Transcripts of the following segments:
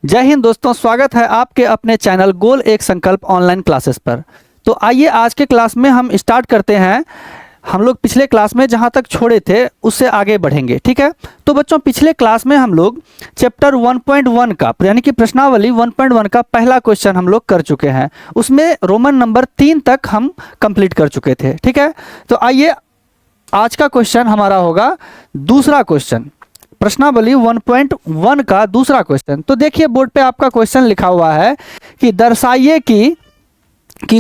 जय हिंद दोस्तों, स्वागत है आपके अपने चैनल गोल एक संकल्प ऑनलाइन क्लासेस पर। तो आइए आज के क्लास में हम स्टार्ट करते हैं। हम लोग पिछले क्लास में जहां तक छोड़े थे उससे आगे बढ़ेंगे, ठीक है। तो बच्चों, पिछले क्लास में हम लोग चैप्टर 1.1 का यानी कि प्रश्नावली 1.1 का पहला क्वेश्चन हम लोग कर चुके हैं। उसमें रोमन नंबर 3 तक हम कंप्लीट कर चुके थे, ठीक है। तो आइए आज का क्वेश्चन हमारा होगा दूसरा क्वेश्चन, प्रश्नावली 1.1 का दूसरा क्वेश्चन। तो देखिए बोर्ड पे आपका क्वेश्चन लिखा हुआ है कि दर्शाइए कि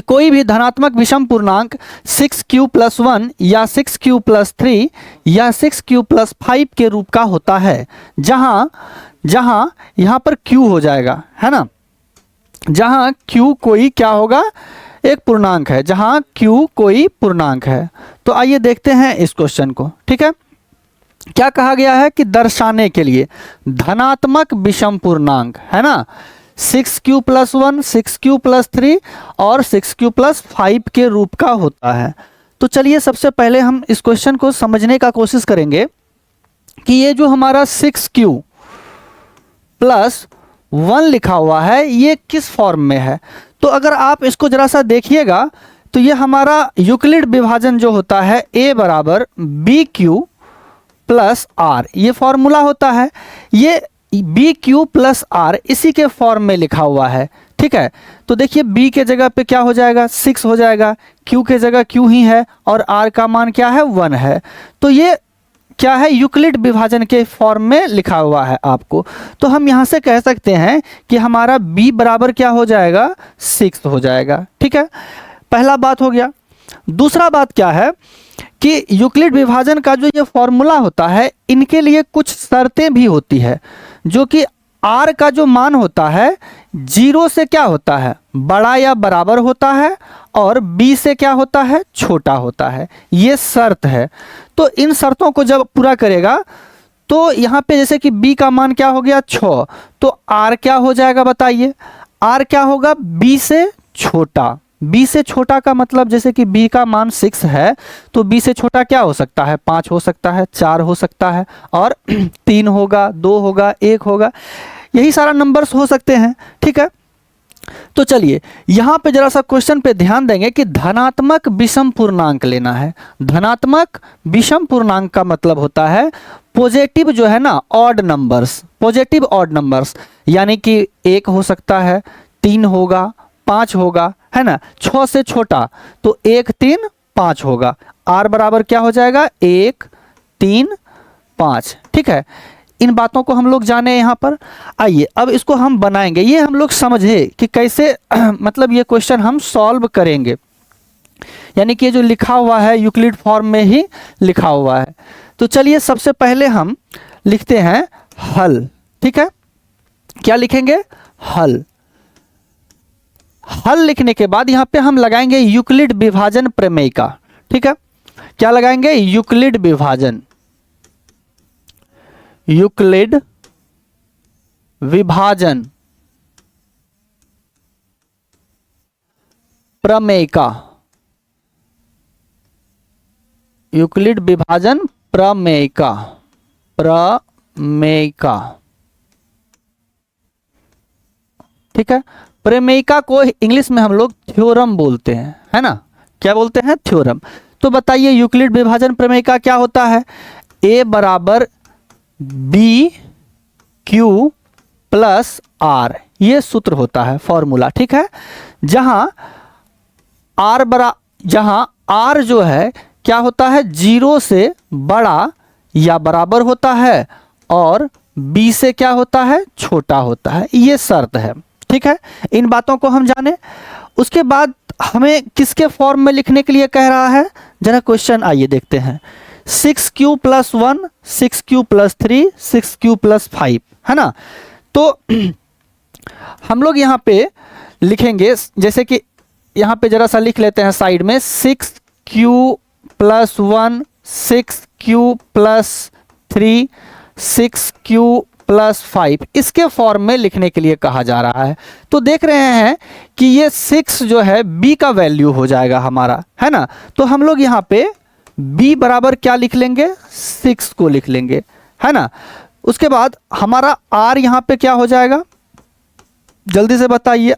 कोई भी धनात्मक विषम पूर्णांक 6q+1 या 6q+3 या 6q+5 के रूप का होता है, जहां जहां यहाँ पर q हो जाएगा, है ना। जहां q कोई क्या होगा, एक पूर्णांक है, जहां q कोई पूर्णांक है। तो आइए देखते हैं इस क्वेश्चन को, ठीक है। क्या कहा गया है कि दर्शाने के लिए धनात्मक विषम पूर्णांक, है ना, 6q+1, 6q+3 और 6q+5 के रूप का होता है। तो चलिए सबसे पहले हम इस क्वेश्चन को समझने का कोशिश करेंगे कि ये जो हमारा 6q+1 लिखा हुआ है ये किस फॉर्म में है। तो अगर आप इसको जरा सा देखिएगा तो ये हमारा यूक्लिड विभाजन जो होता है a बराबर BQ+R, ये फॉर्मूला होता है। ये BQ+R इसी के फॉर्म में लिखा हुआ है, ठीक है। तो देखिए B के जगह पे क्या हो जाएगा, 6 हो जाएगा, Q के जगह Q ही है और R का मान क्या है, 1 है। तो ये क्या है, यूक्लिड विभाजन के फॉर्म में लिखा हुआ है आपको। तो हम यहाँ से कह सकते हैं कि हमारा B बराबर क्या हो जाएगा, 6 हो जाएगा, ठीक है। पहला बात हो गया। दूसरा बात क्या है कि यूक्लिड विभाजन का जो ये फॉर्मूला होता है, इनके लिए कुछ शर्तें भी होती है, जो कि R का जो मान होता है 0 से क्या होता है, बड़ा या बराबर होता है, और B से क्या होता है, छोटा होता है। ये शर्त है। तो इन शर्तों को जब पूरा करेगा तो यहाँ पे जैसे कि B का मान क्या हो गया, 6, तो R क्या हो जाएगा बताइए। R क्या होगा, B से छोटा। B से छोटा का मतलब जैसे कि B का मान 6 है तो B से छोटा क्या हो सकता है, 5 हो सकता है, 4 हो सकता है, और 3 होगा, 2 होगा, 1 होगा, यही सारा नंबर्स हो सकते हैं, ठीक है। तो चलिए यहाँ पे जरा सा क्वेश्चन पे ध्यान देंगे कि धनात्मक विषम पूर्णांक लेना है। धनात्मक विषम पूर्णांक का मतलब होता है पॉजिटिव जो है ना, odd numbers, positive odd numbers, यानी कि 1 हो सकता है, 3 होगा, 5 होगा, है ना। 6 से छोटा तो 1, 3, 5 होगा। R बराबर क्या हो जाएगा, 1, 3, 5, ठीक है। इन बातों को हम लोग जाने यहाँ पर। आइए अब इसको हम बनाएंगे, ये हम लोग समझे कि कैसे मतलब ये क्वेश्चन हम सॉल्व करेंगे, यानी कि ये जो लिखा हुआ है यूक्लिड फॉर्म में ही लिखा हुआ है। तो चलिए सबसे पहले हम लिखते हैं हल, ठीक है। क्या लिखेंगे, हल। हल लिखने के बाद यहाँ पे हम लगाएंगे यूक्लिड विभाजन प्रमेय का, ठीक है। क्या लगाएंगे, यूक्लिड विभाजन, यूक्लिड विभाजन प्रमेय का, यूक्लिड विभाजन प्रमेय का, प्रमेय का, ठीक है। प्रमेयिका को इंग्लिश में हम लोग थ्योरम बोलते हैं, है ना। क्या बोलते हैं, थ्योरम। तो बताइए यूक्लिड विभाजन प्रमेयिका क्या होता है। A बराबर BQ+R, ये सूत्र होता है, फॉर्मूला, ठीक है। जहां R जो है क्या होता है, 0 से बड़ा या बराबर होता है, और B से क्या होता है, छोटा होता है। ये शर्त है, ठीक है। इन बातों को हम जाने। उसके बाद हमें किसके फॉर्म में लिखने के लिए कह रहा है, जरा क्वेश्चन आइए देखते हैं। 6q+1, 6q+3, 6q+5, है ना। तो हम लोग यहाँ पे लिखेंगे, जैसे कि यहाँ पे जरा सा लिख लेते हैं साइड में, 6q+1, 6q+3, 6q+5, इसके फॉर्म में लिखने के लिए कहा जा रहा है। तो देख रहे हैं कि ये 6 जो है B का वैल्यू हो जाएगा हमारा, है ना। तो हम लोग यहाँ पे B बराबर क्या लिख लेंगे, 6 को लिख लेंगे, है ना। उसके बाद हमारा R यहाँ पे क्या हो जाएगा, जल्दी से बताइए।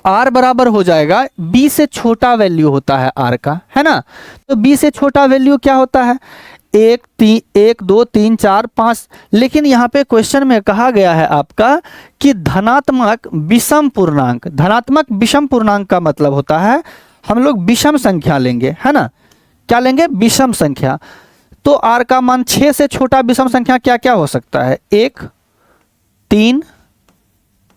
आर बराबर हो जाएगा, बी से छोटा वैल्यू होता है आर का, है ना। तो बी से छोटा वैल्यू क्या होता है, 1 2 3 4 5। लेकिन यहाँ पे क्वेश्चन में कहा गया है आपका कि धनात्मक विषम पूर्णांक। धनात्मक विषम पूर्णांक का मतलब होता है हम लोग विषम संख्या लेंगे, है ना। क्या लेंगे, विषम संख्या। तो आर का मान 6 से छोटा विषम संख्या क्या क्या हो सकता है, 1 3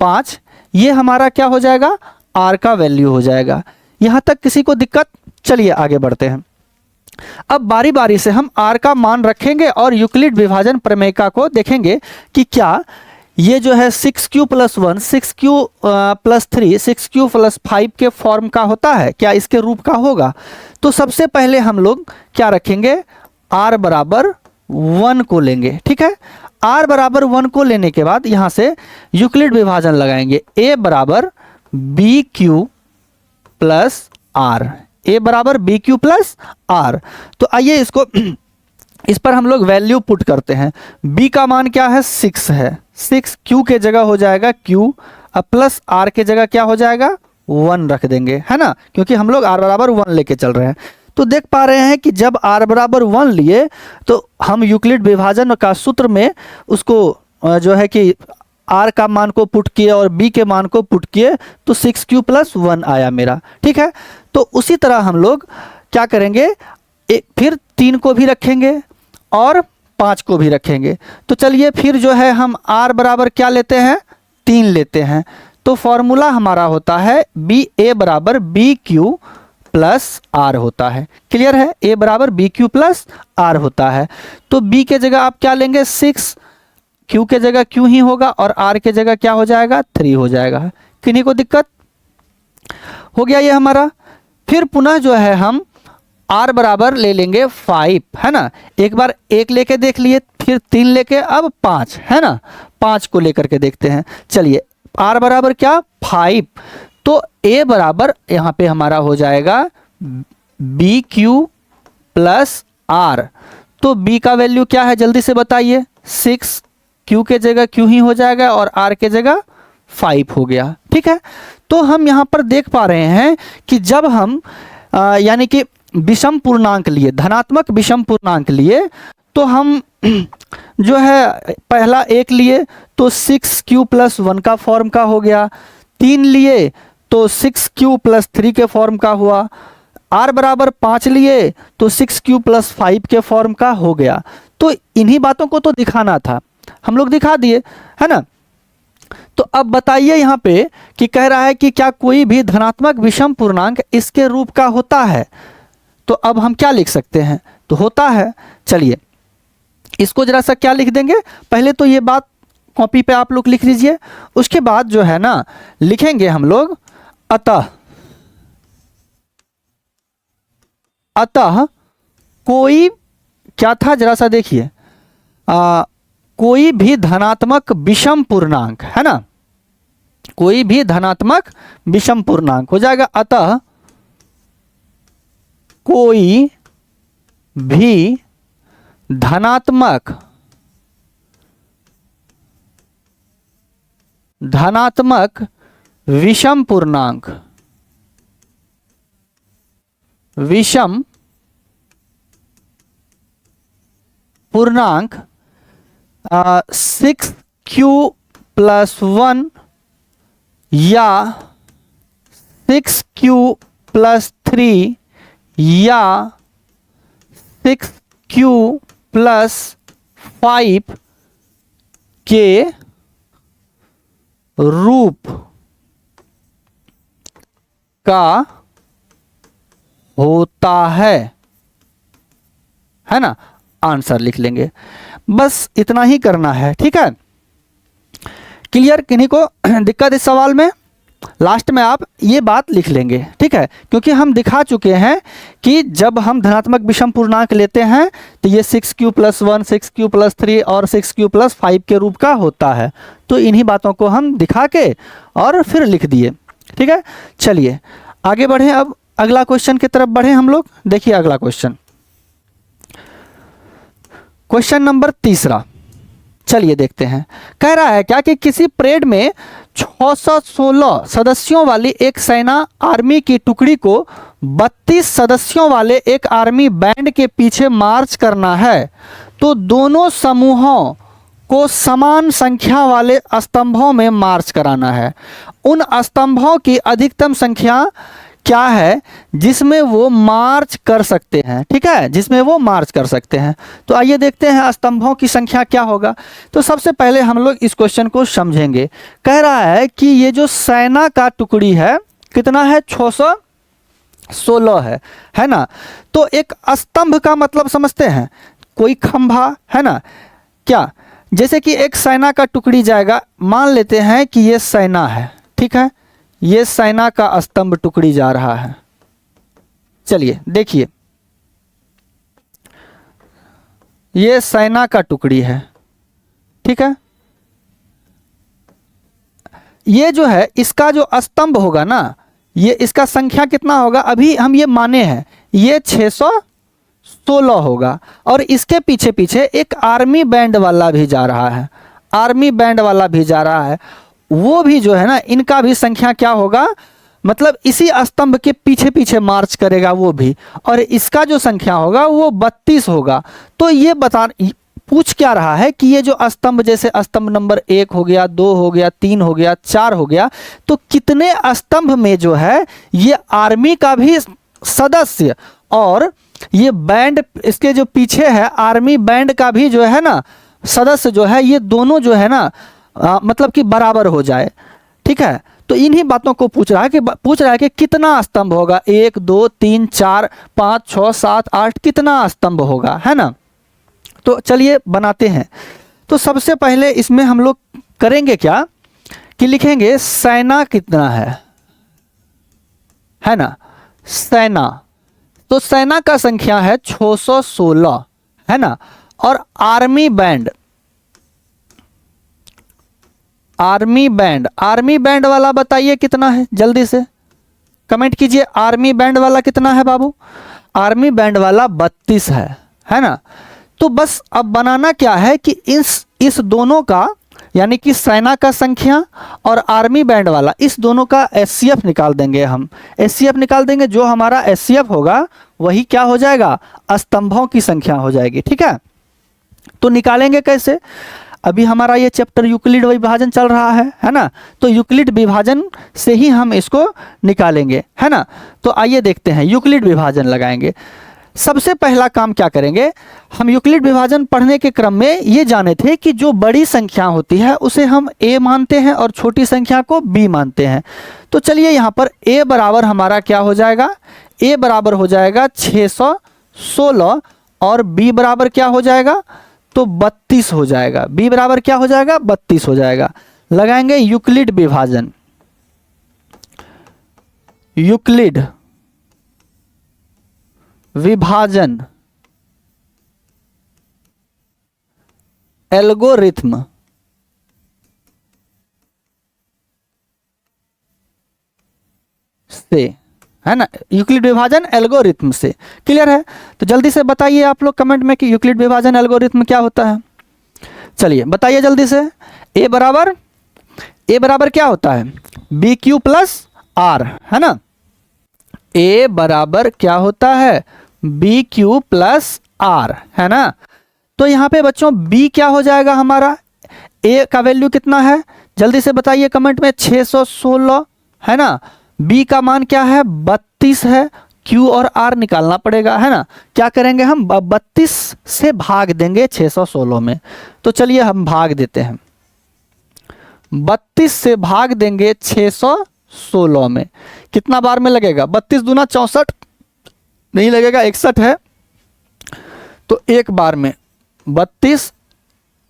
5। ये हमारा क्या हो जाएगा, आर का वैल्यू हो जाएगा। यहां तक किसी को दिक्कत? चलिए आगे बढ़ते हैं। अब बारी बारी से हम आर का मान रखेंगे और यूक्लिड विभाजन प्रमेय को देखेंगे कि क्या ये जो है 6q + 1 6q + 3 6q + 5 के फॉर्म का होता है, क्या इसके रूप का होगा। तो सबसे पहले हम लोग क्या रखेंगे, r बराबर 1 को लेंगे, ठीक है। r बराबर 1 को लेने के बाद यहां से यूक्लिड विभाजन लगाएंगे, a बराबर bq + r, a बराबर bq + r। तो आइए इसको इस पर हम लोग वैल्यू पुट करते हैं। b का मान क्या है, 6 है, 6 q के जगह हो जाएगा q, अब प्लस r के जगह क्या हो जाएगा 1 रख देंगे, है ना, क्योंकि हम लोग r बराबर 1 लेके चल रहे हैं। तो देख पा रहे हैं कि जब r बराबर 1 लिए तो हम यूक्लिड विभाजन का सूत्र में उसको जो है कि r का मान को पुट किए और b के मान को पुट किए तो 6q + 1 आया मेरा, ठीक है। तो उसी तरह हम लोग क्या करेंगे, फिर 3 को भी रखेंगे और 5 को भी रखेंगे। तो चलिए फिर जो है हम r बराबर क्या लेते हैं, 3 लेते हैं। तो फॉर्मूला हमारा होता है a बराबर bq + r होता है। क्लियर है, a बराबर bq + r होता है। तो b के जगह आप क्या लेंगे, 6, q के जगह q ही होगा और r के जगह क्या हो जाएगा, 3 हो जाएगा। किन्हीं को दिक्कत? हो गया ये हमारा। फिर पुनः जो है हम r बराबर ले लेंगे 5, है ना। एक बार 1 लेके देख लिए, फिर 3 लेके, अब 5, है ना। 5 को लेकर के देखते हैं। चलिए r बराबर क्या, 5। तो a बराबर यहाँ पे हमारा हो जाएगा bq + r। तो b का वैल्यू क्या है, जल्दी से बताइए, 6, q के जगह q ही हो जाएगा और r के जगह 5 हो गया, ठीक है। तो हम यहाँ पर देख पा रहे हैं कि जब हम यानी कि विषम पूर्णांक लिए, धनात्मक विषम पूर्णांक लिए, तो हम जो है पहला 1 लिए तो 6q + 1 का फॉर्म का हो गया, 3 लिए तो 6q + 3 के फॉर्म का हुआ, r बराबर 5 लिए तो 6q + 5 के फॉर्म का हो गया। तो इन्हीं बातों को तो दिखाना था, हम लोग दिखा दिए, है ना। तो अब बताइए यहाँ पे कि कह रहा है कि क्या कोई भी धनात्मक विषम पूर्णांक इसके रूप का होता है। तो अब हम क्या लिख सकते हैं, तो होता है। चलिए इसको जरा सा क्या लिख देंगे, पहले तो ये बात कॉपी पे आप लोग लिख लीजिए, उसके बाद जो है ना लिखेंगे हम लोग अतः कोई क्या था, जरा सा देखिए, कोई भी धनात्मक विषम पूर्णांक, है ना, कोई भी धनात्मक विषम पूर्णांक हो जाएगा। अतः कोई भी धनात्मक विषम पूर्णांक, विषम पूर्णांक 6q + 1 या 6q + 3 या 6q + 5 के रूप का होता है ना। आंसर लिख लेंगे, बस इतना ही करना है, ठीक है। क्लियर? किन्हीं को दिक्कत इस सवाल में? लास्ट में आप ये बात लिख लेंगे, ठीक है, क्योंकि हम दिखा चुके हैं कि जब हम धनात्मक विषम पूर्णांक लेते हैं तो ये 6q + 1 6q + 3 और 6q + 5 के रूप का होता है। तो इन्हीं बातों को हम दिखा के और फिर लिख दिए, ठीक है। चलिए आगे बढ़ें, अब अगला क्वेश्चन की तरफ बढ़ें हम लोग। देखिए अगला क्वेश्चन, क्वेश्चन नंबर 3। चलिए देखते हैं। कह रहा है क्या कि किसी परेड में 616 सदस्यों वाली एक सेना आर्मी की टुकड़ी को 32 सदस्यों वाले एक आर्मी बैंड के पीछे मार्च करना है, तो दोनों समूहों को समान संख्या वाले स्तंभों में मार्च कराना है। उन स्तंभों की अधिकतम संख्या क्या है जिसमें वो मार्च कर सकते हैं, ठीक है, जिसमें वो मार्च कर सकते हैं। तो आइए देखते हैं स्तंभों की संख्या क्या होगा। तो सबसे पहले हम लोग इस क्वेश्चन को समझेंगे। कह रहा है कि ये जो सेना का टुकड़ी है कितना है, 616 है ना। तो एक स्तंभ का मतलब समझते हैं, कोई खंभा है ना, क्या, जैसे कि एक सेना का टुकड़ी जाएगा, मान लेते हैं कि ये सेना है, ठीक है, ये सेना का स्तंभ टुकड़ी जा रहा है। चलिए देखिए, ये सेना का टुकड़ी है, ठीक है। ये जो है इसका जो स्तंभ होगा ना, ये इसका संख्या कितना होगा, अभी हम ये माने हैं ये 616 होगा। और इसके पीछे पीछे एक आर्मी बैंड वाला भी जा रहा है, आर्मी बैंड वाला भी जा रहा है, वो भी जो है ना, इनका भी संख्या क्या होगा, मतलब इसी स्तंभ के पीछे पीछे मार्च करेगा वो भी, और इसका जो संख्या होगा वो 32 होगा। तो ये पूछ क्या रहा है कि ये जो स्तंभ, जैसे स्तंभ नंबर 1 हो गया, 2 हो गया, 3 हो गया, 4 हो गया, तो कितने स्तंभ में जो है ये आर्मी का भी सदस्य और ये बैंड इसके जो पीछे है आर्मी बैंड का भी जो है ना सदस्य जो है, ये दोनों जो है ना मतलब कि बराबर हो जाए, ठीक है। तो इन्हीं बातों को पूछ रहा है कि कितना स्तंभ होगा, 1 2 3 4 5 6 7 8 कितना स्तंभ होगा, है ना। तो चलिए बनाते हैं। तो सबसे पहले इसमें हम लोग करेंगे क्या कि लिखेंगे सेना कितना है ना, सेना। तो सेना का संख्या है 616, है ना। और आर्मी बैंड वाला बताइए कितना है, जल्दी से कमेंट कीजिए। आर्मी बैंड वाला कितना है बाबू, आर्मी बैंड वाला 32 है ना। तो बस अब बनाना क्या है कि इस दोनों का, यानी कि सेना का संख्या और आर्मी बैंड वाला, इस दोनों का एचसीएफ निकाल देंगे हम। एचसीएफ निकाल देंगे, जो हमारा एचसीएफ होगा वही क्या हो जाएगा, स्तंभों की संख्या हो जाएगी, ठीक है। तो निकालेंगे कैसे, अभी हमारा ये चैप्टर यूक्लिड विभाजन चल रहा है ना। तो यूक्लिड विभाजन से ही हम इसको निकालेंगे, है ना। तो आइए देखते हैं, यूक्लिड विभाजन लगाएंगे। सबसे पहला काम क्या करेंगे, हम यूक्लिड विभाजन पढ़ने के क्रम में ये जाने थे कि जो बड़ी संख्या होती है उसे हम a मानते हैं और छोटी संख्या को b मानते हैं। तो चलिए यहाँ पर a बराबर हमारा क्या हो जाएगा, a बराबर हो जाएगा 616 और b बराबर क्या हो जाएगा, तो 32 हो जाएगा। b बराबर क्या हो जाएगा, 32 हो जाएगा। लगाएंगे यूक्लिड विभाजन, यूक्लिड विभाजन एल्गोरिथम से, है ना, यूक्लिड विभाजन एल्गोरिथम से। क्लियर है। तो जल्दी से बताइए आप लोग कमेंट में कि यूक्लिड विभाजन एल्गोरिथम क्या होता है। चलिए बताइए जल्दी से। ए बराबर क्या होता है, बी क्यू प्लस आर, है ना। ए बराबर क्या होता है, बी क्यू प्लस आर, है ना। तो यहाँ पे बच्चों बी क्या हो जाएगा हमारा, ए का वैल्यू कितना है, जल्दी से बताइए कमेंट में, 616, है ना। बी का मान क्या है, 32 है। क्यू और आर निकालना पड़ेगा, है ना। क्या करेंगे हम, 32 से भाग देंगे 616 में। तो चलिए हम भाग देते हैं, 32 से भाग देंगे 616 में। कितना बार में लगेगा, 32 दूना 64 नहीं लगेगा, 61 है। तो एक बार में 32,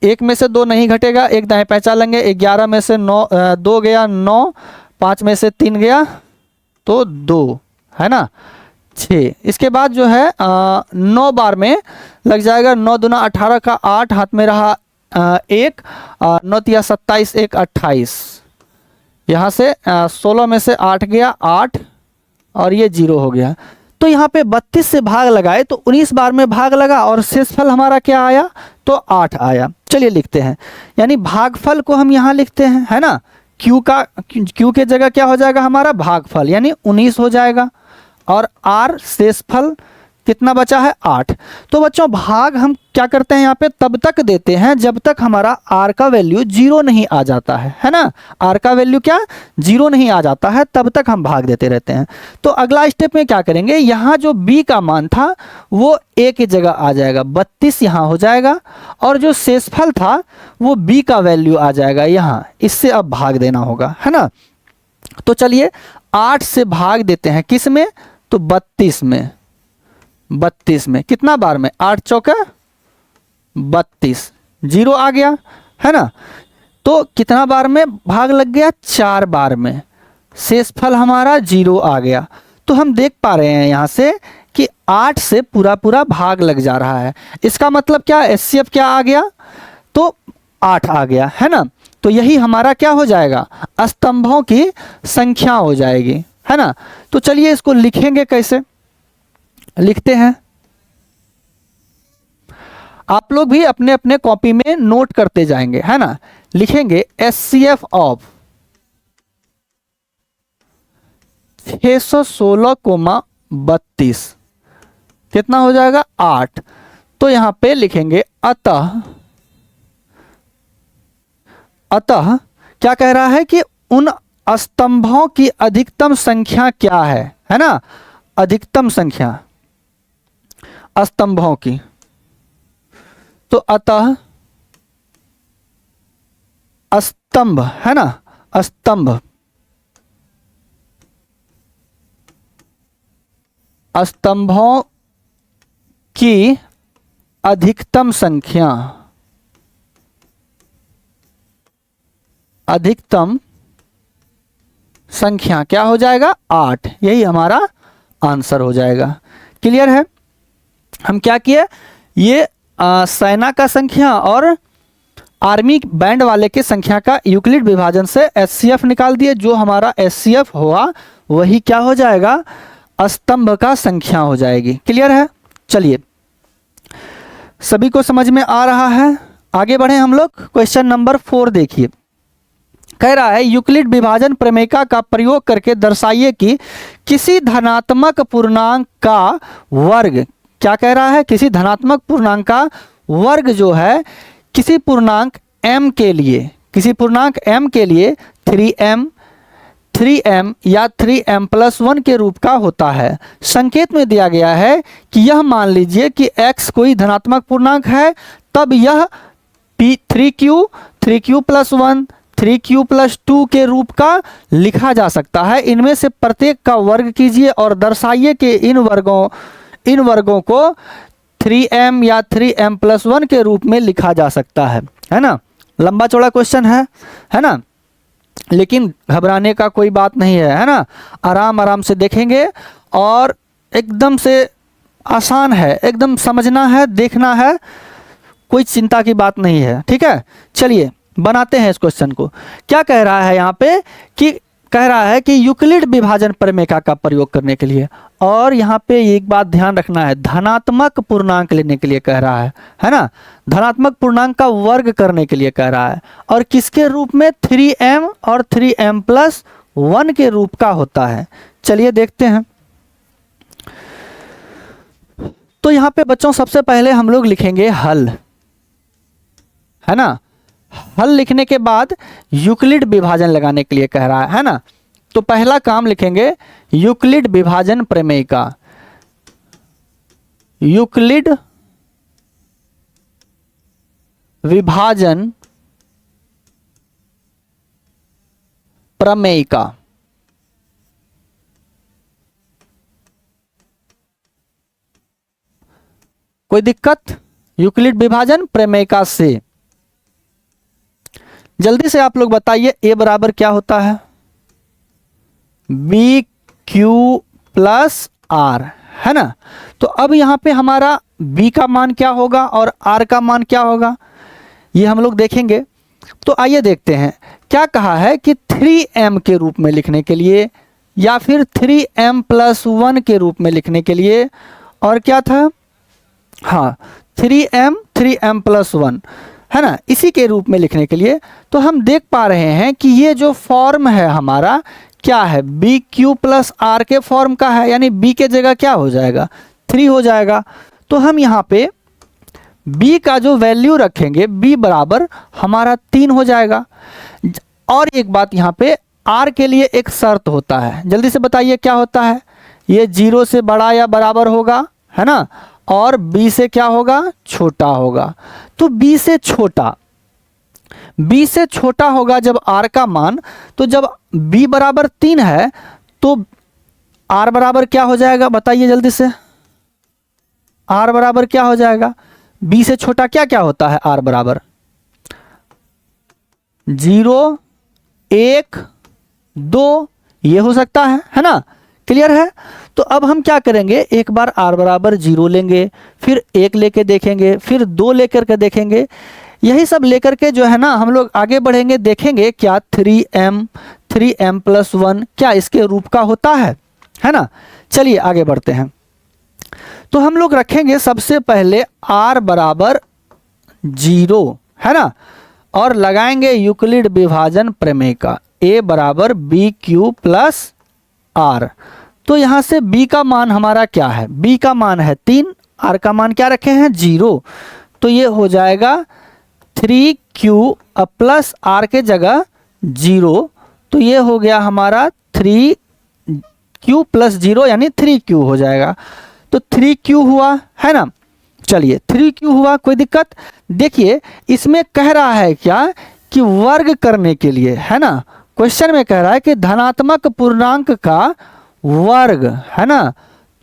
एक में से 2 नहीं घटेगा, एक दाएं पैंचा लेंगे, 11 में से 2 गया 9, 5 में से 3 गया तो 2, है ना, 6। इसके बाद जो है 9 बार में लग जाएगा, 9 दूना 18 का 8, हाथ में रहा 1, 9 तिया 27, 1 28, यहाँ से 16 में से 8 गया 8 और ये 0 हो गया। तो यहाँ पे 32 से भाग लगाए तो 19 बार में भाग लगा और शेषफल हमारा क्या आया, तो 8 आया। चलिए लिखते हैं, यानी भागफल को हम यहाँ लिखते हैं, है ना। क्यू के जगह क्या हो जाएगा हमारा भागफल, यानी 19 हो जाएगा, और आर शेषफल कितना बचा है 8। तो बच्चों भाग हम क्या करते हैं यहाँ पे तब तक देते हैं जब तक हमारा आर का वैल्यू 0 नहीं आ जाता है ना। आर का वैल्यू क्या 0 नहीं आ जाता है तब तक हम भाग देते रहते हैं। तो अगला स्टेप में क्या करेंगे, यहाँ जो बी का मान था वो ए की जगह आ जाएगा, 32 यहाँ हो जाएगा, और जो शेषफल था वो बी का वैल्यू आ जाएगा यहाँ, इससे अब भाग देना होगा, है ना। तो चलिए 8 से भाग देते हैं, किस में, तो 32 में। 32 में कितना बार में, 8 चौका 32, 0 आ गया, है ना। तो कितना बार में भाग लग गया, 4 बार में, शेषफल हमारा 0 आ गया। तो हम देख पा रहे हैं यहाँ से कि 8 से पूरा पूरा भाग लग जा रहा है। इसका मतलब क्या, एचसीएफ क्या आ गया, तो 8 आ गया, है ना। तो यही हमारा क्या हो जाएगा, स्तंभों की संख्या हो जाएगी, है ना। तो चलिए इसको लिखेंगे, कैसे लिखते हैं, आप लोग भी अपने अपने कॉपी में नोट करते जाएंगे, है ना। लिखेंगे एचसीएफ ऑफ 616,32 कितना हो जाएगा 8। तो यहां पे लिखेंगे अतः क्या कह रहा है कि उन स्तंभों की अधिकतम संख्या क्या है ना। अधिकतम संख्या स्तंभों की, तो अतः स्तंभ, है ना, स्तंभ, स्तंभों की अधिकतम संख्या, अधिकतम संख्या क्या हो जाएगा 8, यही हमारा आंसर हो जाएगा। क्लियर है। हम क्या किए, ये सेना का संख्या और आर्मी बैंड वाले के संख्या का यूक्लिड विभाजन से एचसीएफ निकाल दिए। जो हमारा एचसीएफ हुआ वही क्या हो जाएगा, स्तंभ का संख्या हो जाएगी। क्लियर है। चलिए सभी को समझ में आ रहा है, आगे बढ़े हम लोग। क्वेश्चन नंबर 4 देखिए, कह रहा है यूक्लिड विभाजन प्रमेयिका का प्रयोग करके दर्शाइए कि किसी धनात्मक पूर्णांक का वर्ग, क्या कह रहा है, किसी धनात्मक पूर्णांक का वर्ग जो है किसी पूर्णांक m के लिए, किसी पूर्णांक m के लिए 3m या 3m+1 के रूप का होता है। संकेत में दिया गया है कि यह मान लीजिए कि x कोई धनात्मक पूर्णांक है, तब यह 3q, 3q+1, 3q+2 के रूप का लिखा जा सकता है। इनमें से प्रत्येक का वर्ग कीजिए और दर्शाइए कि इन वर्गों को 3m या 3m+1 के रूप में लिखा जा सकता है ना। लंबा चौड़ा क्वेश्चन है ना, लेकिन घबराने का कोई बात नहीं है ना। आराम आराम से देखेंगे और एकदम से आसान है, एकदम समझना है, देखना है, कोई चिंता की बात नहीं है। ठीक है, चलिए बनाते हैं इस क्वेश्चन को। क्या कह रहा है यहाँ पे कि कह रहा है कि यूक्लिड विभाजन प्रमेयिका का प्रयोग करने के लिए, और यहाँ पे एक बात ध्यान रखना है, धनात्मक पूर्णांक लेने के लिए कह रहा है ना। धनात्मक पूर्णांक का वर्ग करने के लिए कह रहा है, और किसके रूप में, 3m और 3m+1 के रूप का होता है। चलिए देखते हैं। तो यहाँ पे बच्चों सबसे पहले हम लोग लिखेंगे हल, है ना। हल लिखने के बाद यूक्लिड विभाजन लगाने के लिए कह रहा है ना। तो पहला काम लिखेंगे यूक्लिड विभाजन प्रमेयिका, यूक्लिड विभाजन प्रमेयिका। कोई दिक्कत, यूक्लिड विभाजन प्रमेयिका से जल्दी से आप लोग बताइए, a बराबर क्या होता है, BQ+R, है ना। तो अब यहाँ पे हमारा b का मान क्या होगा और r का मान क्या होगा, ये हम लोग देखेंगे। तो आइए देखते हैं क्या कहा है कि 3m के रूप में लिखने के लिए या फिर 3m+1 के रूप में लिखने के लिए, और क्या था, हाँ 3m 3m+1, है ना, इसी के रूप में लिखने के लिए। तो हम देख पा रहे हैं कि ये जो फॉर्म है हमारा क्या है, बी क्यू प्लस आर के फॉर्म का है, यानी बी के जगह क्या हो जाएगा, 3 हो जाएगा। तो हम यहाँ पे b का जो वैल्यू रखेंगे b बराबर हमारा 3 हो जाएगा। और एक बात यहाँ पे r के लिए एक शर्त होता है, जल्दी से बताइए क्या होता है, ये 0 से बड़ा या बराबर होगा, है ना, और b से क्या होगा, छोटा होगा। तो b से छोटा होगा जब r का मान, तो जब b बराबर 3 है तो r बराबर क्या हो जाएगा, बताइए जल्दी से, r बराबर क्या हो जाएगा, b से छोटा क्या क्या होता है, r बराबर 0, 1, 2, ये हो सकता है ना, क्लियर है। तो अब हम क्या करेंगे, एक बार r बराबर 0 लेंगे, फिर 1 लेके देखेंगे, फिर 2 लेकर के देखेंगे, यही सब लेकर के जो है ना हम लोग आगे बढ़ेंगे, देखेंगे क्या 3m प्लस 1 क्या इसके रूप का होता है ना। चलिए आगे बढ़ते हैं। तो हम लोग रखेंगे सबसे पहले r बराबर 0, है ना, और लगाएंगे यूक्लिड विभाजन प्रमेय का, a बराबर बी क्यू प्लस आर। तो यहाँ से b का मान हमारा क्या है, b का मान है 3, r का मान क्या रखे हैं 0, तो ये हो जाएगा 3q प्लस r के जगह 0, तो ये हो गया हमारा 3q प्लस 0 यानी 3q हो जाएगा। तो 3q हुआ, है ना। चलिए 3q हुआ, कोई दिक्कत। देखिए इसमें कह रहा है क्या कि वर्ग करने के लिए, है ना, क्वेश्चन में कह रहा है कि धनात्मक पूर्णांक का वर्ग, है ना,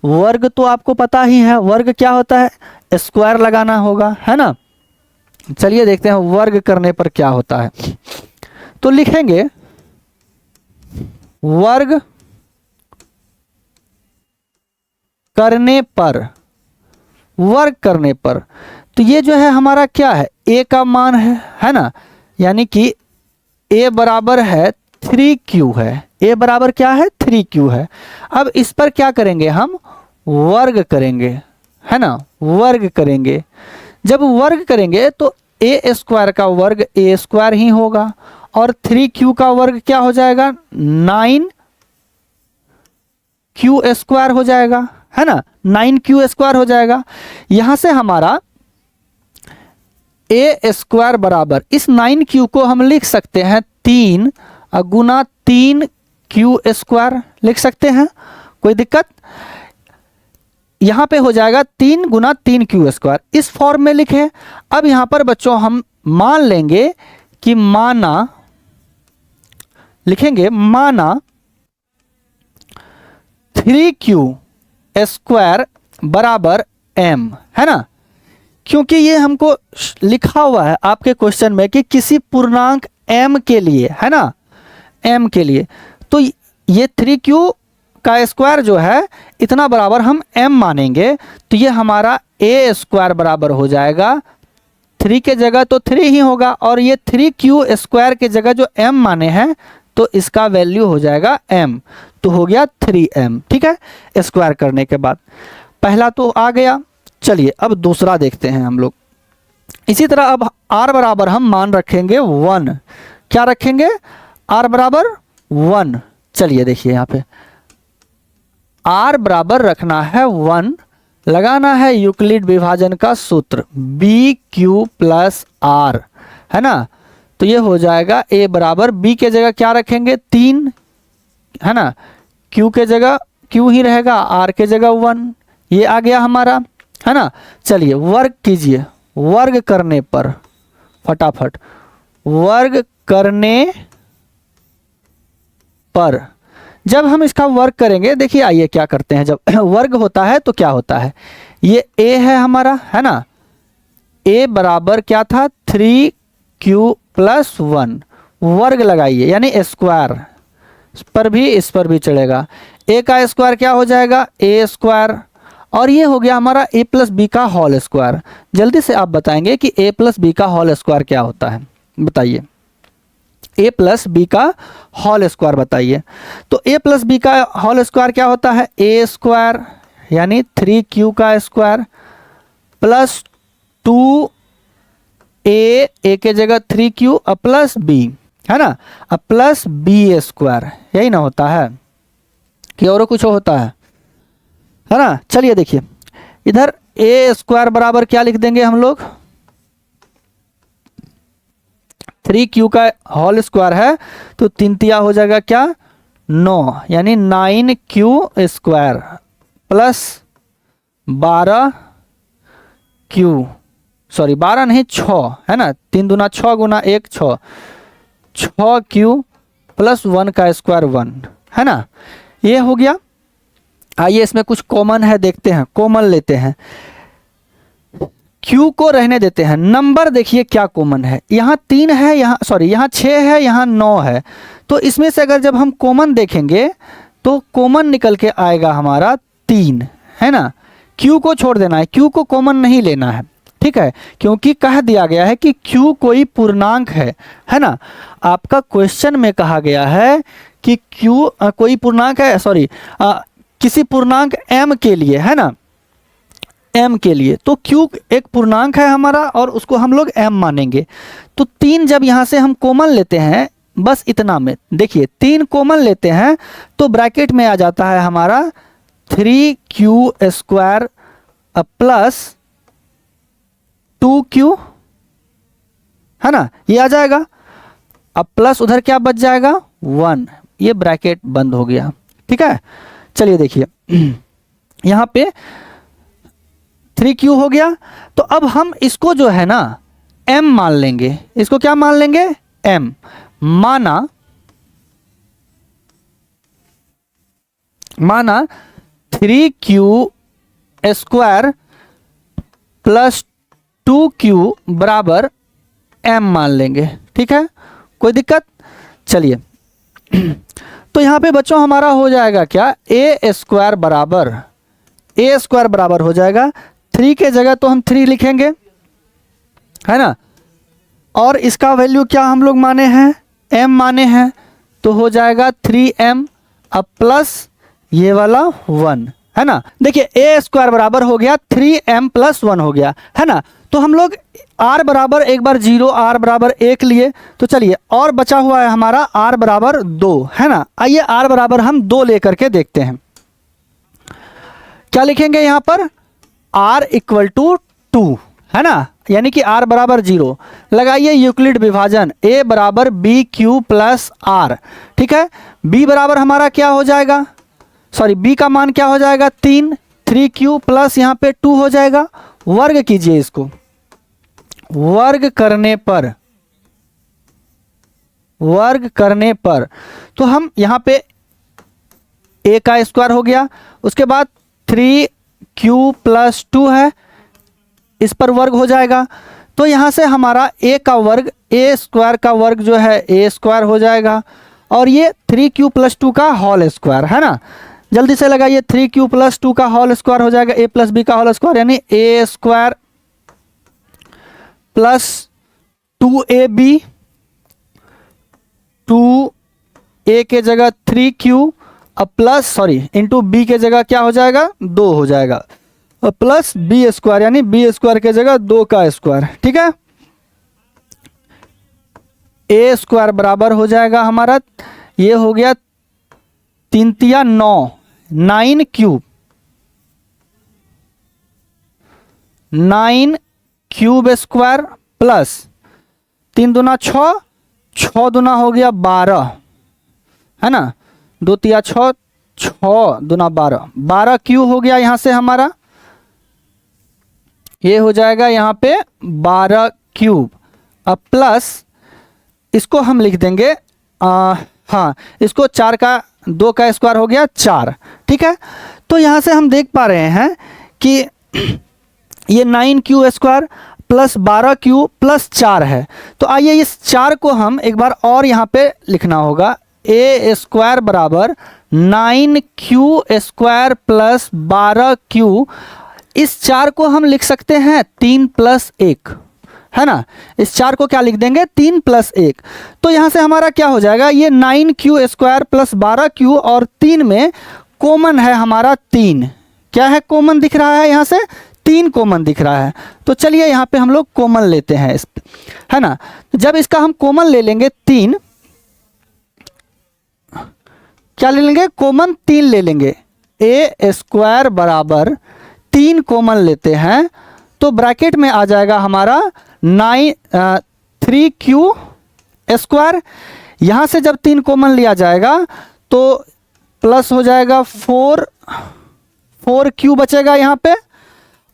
वर्ग तो आपको पता ही है, वर्ग क्या होता है, स्क्वायर लगाना होगा, है ना। चलिए देखते हैं वर्ग करने पर क्या होता है। तो लिखेंगे वर्ग करने पर, वर्ग करने पर, तो ये जो है हमारा क्या है, a का मान है ना, यानी कि a बराबर है 3q है, a बराबर क्या है 3q है। अब इस पर क्या करेंगे, हम वर्ग करेंगे, है ना, वर्ग करेंगे। जब वर्ग करेंगे तो a स्क्वायर का वर्ग a स्क्वायर ही होगा, और 3q का वर्ग क्या हो जाएगा 9q स्क्वायर हो जाएगा, है ना, 9q स्क्वायर हो जाएगा। यहां से हमारा a स्क्वायर बराबर, इस 9q को हम लिख सकते हैं 3 गुना 3q स्क्वायर लिख सकते हैं, कोई दिक्कत। यहां पे हो जाएगा 3 गुना 3q स्क्वायर, इस फॉर्म में लिखे। अब यहां पर बच्चों हम मान लेंगे कि माना, लिखेंगे माना 3q स्क्वायर बराबर m, है ना, क्योंकि ये हमको लिखा हुआ है आपके क्वेश्चन में कि किसी पूर्णांक m के लिए, है ना, m के लिए, तो ये 3q का स्क्वायर जो है इतना बराबर हम m मानेंगे, तो ये हमारा a स्क्वायर बराबर हो जाएगा 3 के जगह तो 3 ही होगा, और ये 3q स्क्वायर के जगह जो m माने हैं तो इसका वैल्यू हो जाएगा m, तो हो गया 3m, ठीक है, स्क्वायर करने के बाद। पहला तो आ गया। चलिए अब दूसरा देखते हैं हम लोग। इसी तरह अब r बराबर हम मान रखेंगे 1, क्या रखेंगे, r बराबर 1। चलिए देखिए यहाँ पे r बराबर रखना है 1, लगाना है यूक्लिड विभाजन का सूत्र बी क्यू प्लस आर, है ना, तो ये हो जाएगा a बराबर b के जगह क्या रखेंगे 3, है ना, q के जगह q ही रहेगा, r के जगह 1, ये आ गया हमारा, है ना। चलिए वर्ग कीजिए, वर्ग करने पर फटाफट, वर्ग करने पर जब हम इसका वर्ग करेंगे, देखिए आइए क्या करते हैं, जब वर्ग होता है तो क्या होता है, ये a है हमारा, है ना, a बराबर क्या था 3q प्लस 1, वर्ग लगाइए यानी स्क्वायर, इस पर भी इस पर भी चलेगा, a का स्क्वायर क्या हो जाएगा a स्क्वायर, और ये हो गया हमारा a प्लस बी का होल स्क्वायर। जल्दी से आप बताएंगे कि a प्लस बी का होल स्क्वायर क्या होता है, बताइए, a प्लस बी का होल स्क्वायर बताइए। तो a प्लस बी का होल स्क्वायर क्या होता है, a स्क्वायर यानी 3q का स्क्वायर प्लस 2a ए के जगह 3q प्लस बी, है ना, अब प्लस बी स्क्वायर, यही ना होता है कि और कुछ होता है ना। चलिए देखिए इधर ए स्क्वायर बराबर क्या लिख देंगे हम लोग, 3q का होल स्क्वायर है तो 3 तिया हो जाएगा क्या 9, यानी 9q square plus 12q, sorry 12 नहीं 6, है ना, 3 दूना 6 गुना 1 6, 6q प्लस 1 का स्क्वायर 1, है ना, ये हो गया। आइए इसमें कुछ कॉमन है देखते हैं, कॉमन लेते हैं, q को रहने देते हैं, नंबर देखिए क्या कॉमन है, यहाँ 3 है, यहाँ सॉरी यहाँ 6 है, यहाँ 9 है, तो इसमें से अगर जब हम कॉमन देखेंगे तो कॉमन निकल के आएगा हमारा 3, है ना, q को छोड़ देना है, q को कॉमन नहीं लेना है, ठीक है, क्योंकि कह दिया गया है कि q कोई पूर्णांक है ना, आपका क्वेश्चन में कहा गया है कि q कोई पूर्णांक है, सॉरी किसी पूर्णांक m के लिए, है ना, m के लिए, तो q एक पूर्णांक है हमारा और उसको हम लोग m मानेंगे, तो 3 जब यहाँ से हम कॉमन लेते हैं, बस इतना में देखिए 3 कॉमन लेते हैं तो ब्रैकेट में आ जाता है हमारा 3q स्क्वायर प्लस 2q, है ना, ये आ जाएगा, अब प्लस उधर क्या बच जाएगा 1, ये ब्रैकेट बंद हो गया, ठीक है। चलिए देखिए यहाँ पे 3q हो गया, तो अब हम इसको जो है ना m मान लेंगे, इसको क्या मान लेंगे m, माना 3q स्क्वायर प्लस 2q बराबर m मान लेंगे, ठीक है, कोई दिक्कत। चलिए तो यहाँ पे बच्चों हमारा हो जाएगा क्या, ए स्क्वायर बराबर हो जाएगा 3 के जगह तो हम 3 लिखेंगे, है ना, और इसका वैल्यू क्या हम लोग माने हैं m माने हैं, तो हो जाएगा 3m अब प्लस ये वाला 1, है ना, देखिए ए स्क्वायर बराबर हो गया 3m प्लस 1 हो गया, है ना, तो हम लोग r बराबर एक बार 0 r बराबर 1 लिए, तो चलिए और बचा हुआ है हमारा r बराबर 2, है ना, आइए r बराबर हम 2 लेकर के देखते हैं, क्या लिखेंगे यहाँ पर r इक्वल टू 2, है ना, यानी कि r बराबर 0, लगाइए यूक्लिड विभाजन a बराबर बी क्यू प्लस r, ठीक है, b बराबर हमारा क्या हो जाएगा, सॉरी b का मान क्या हो जाएगा 3q प्लस यहाँ पे 2 हो जाएगा, वर्ग कीजिए इसको, वर्ग करने पर तो हम यहाँ पे a का स्क्वायर हो गया, उसके बाद 3q प्लस 2 है, इस पर वर्ग हो जाएगा, तो यहाँ से हमारा a का वर्ग, a स्क्वायर का वर्ग जो है a स्क्वायर हो जाएगा, और ये 3q प्लस 2 का होल स्क्वायर, है ना, जल्दी से लगाइए 3q प्लस 2 का होल स्क्वायर हो जाएगा a प्लस बी का होल स्क्वायर, यानी a square plus 2ab, 2a के जगह 3q अब प्लस सॉरी इंटू b के जगह क्या हो जाएगा 2 हो जाएगा, और प्लस b स्क्वायर, यानी b स्क्वायर के जगह 2 का स्क्वायर, ठीक है, a स्क्वायर बराबर हो जाएगा हमारा, ये हो गया 3 तिया 9, 9 क्यूब स्क्वायर प्लस 3 दूना 6, 6 दूना हो गया 12, है ना, 2 तिया 6, 6 दूना 12, 12 क्यू हो गया यहाँ से हमारा, ये हो जाएगा यहाँ पे 12 क्यूब, अब प्लस इसको हम लिख देंगे हाँ इसको 4 का 2 का स्क्वायर हो गया 4, ठीक है, तो यहाँ से हम देख पा रहे हैं कि ये 9q square plus 12q plus 4 है, तो आइए इस 4 को हम एक बार और यहाँ पे लिखना होगा, a स्क्वायर बराबर 9q स्क्वायर प्लस 12q, इस 4 को हम लिख सकते हैं 3 प्लस 1, है ना, इस 4 को क्या लिख देंगे 3 प्लस 1, तो यहाँ से हमारा क्या हो जाएगा, ये 9q स्क्वायर प्लस 12q और 3 में कॉमन है हमारा 3, क्या है कॉमन दिख रहा है यहाँ से 3 कॉमन दिख रहा है। तो चलिए यहाँ पे हम लोग कॉमन लेते हैं है ना। जब इसका हम कॉमन ले लेंगे 3, क्या ले लेंगे, कॉमन 3 ले लेंगे, ए स्क्वायर बराबर 3 कॉमन लेते हैं तो ब्रैकेट में आ जाएगा हमारा 3q स्क्वायर। यहाँ से जब 3 कॉमन लिया जाएगा तो प्लस हो जाएगा 4q बचेगा यहाँ पे,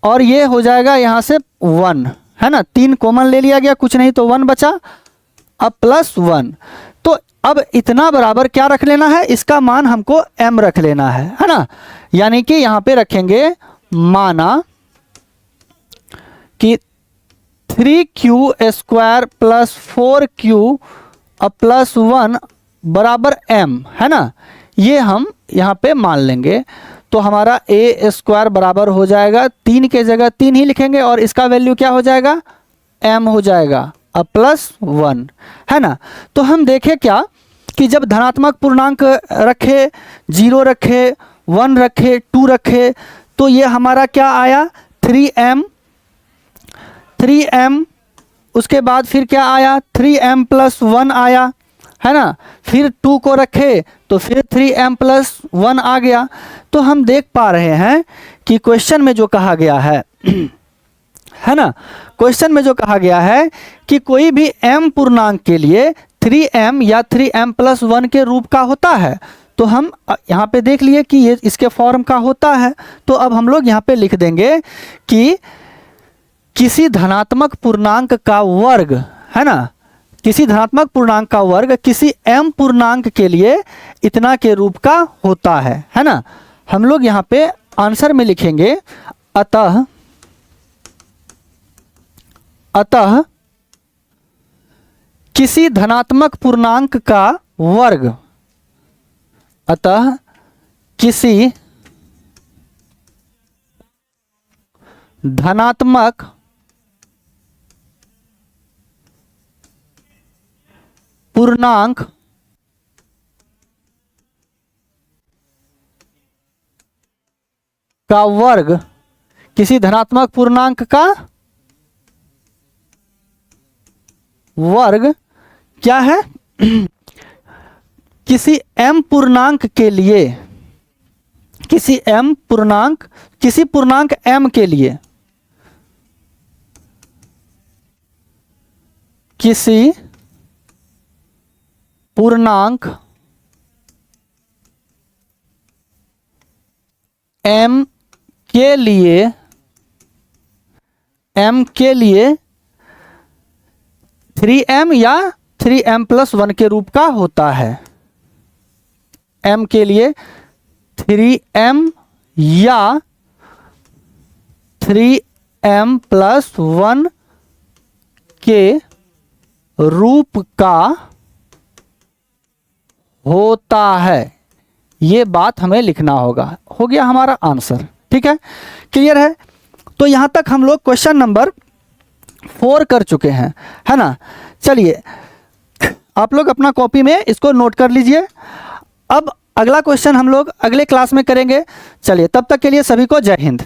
और ये हो जाएगा यहाँ से 1 है ना। 3 कॉमन ले लिया गया, कुछ नहीं तो 1 बचा, अब प्लस 1। तो अब इतना बराबर क्या रख लेना है, इसका मान हमको m रख लेना है ना। यानी कि यहाँ पे रखेंगे, माना कि 3q square plus 4q plus 1 बराबर m है ना। ये हम यहाँ पे मान लेंगे तो हमारा a स्क्वायर बराबर हो जाएगा, 3 के जगह 3 ही लिखेंगे और इसका वैल्यू क्या हो जाएगा, m हो जाएगा अब प्लस 1 है ना। तो हम देखें क्या कि जब धनात्मक पूर्णांक रखे, 0 रखे, 1 रखे, 2 रखे, तो ये हमारा क्या आया 3m, उसके बाद फिर क्या आया 3m प्लस 1 आया है ना। फिर 2 को रखे तो फिर 3m प्लस 1 आ गया। तो हम देख पा रहे हैं कि क्वेश्चन में जो कहा गया है है ना, क्वेश्चन में जो कहा गया है कि कोई भी m पूर्णांक के लिए 3m या 3m प्लस 1 के रूप का होता है। तो हम यहाँ पे देख लिए कि ये इसके फॉर्म का होता है। तो अब हम लोग यहाँ पे लिख देंगे कि किसी धनात्मक पूर्णांक का वर्ग है ना, किसी धनात्मक पूर्णांक का वर्ग किसी m पूर्णांक के लिए इतना के रूप का होता है ना। हम लोग यहाँ पे आंसर में लिखेंगे, अतः किसी धनात्मक पूर्णांक का वर्ग, अतः किसी धनात्मक पूर्णांक का वर्ग, किसी धनात्मक पूर्णांक का वर्ग क्या है किसी m पूर्णांक के लिए, किसी पूर्णांक m के लिए, किसी पूर्णांक m के लिए 3m या 3m प्लस 1 के रूप का होता है। m के लिए 3m या 3m प्लस 1 के रूप का होता है, ये बात हमें लिखना होगा। हो गया हमारा आंसर, ठीक है, क्लियर है। तो यहाँ तक हम लोग क्वेश्चन नंबर 4 कर चुके हैं है ना। चलिए आप लोग अपना कॉपी में इसको नोट कर लीजिए। अब अगला क्वेश्चन हम लोग अगले क्लास में करेंगे। चलिए तब तक के लिए सभी को जय हिंद।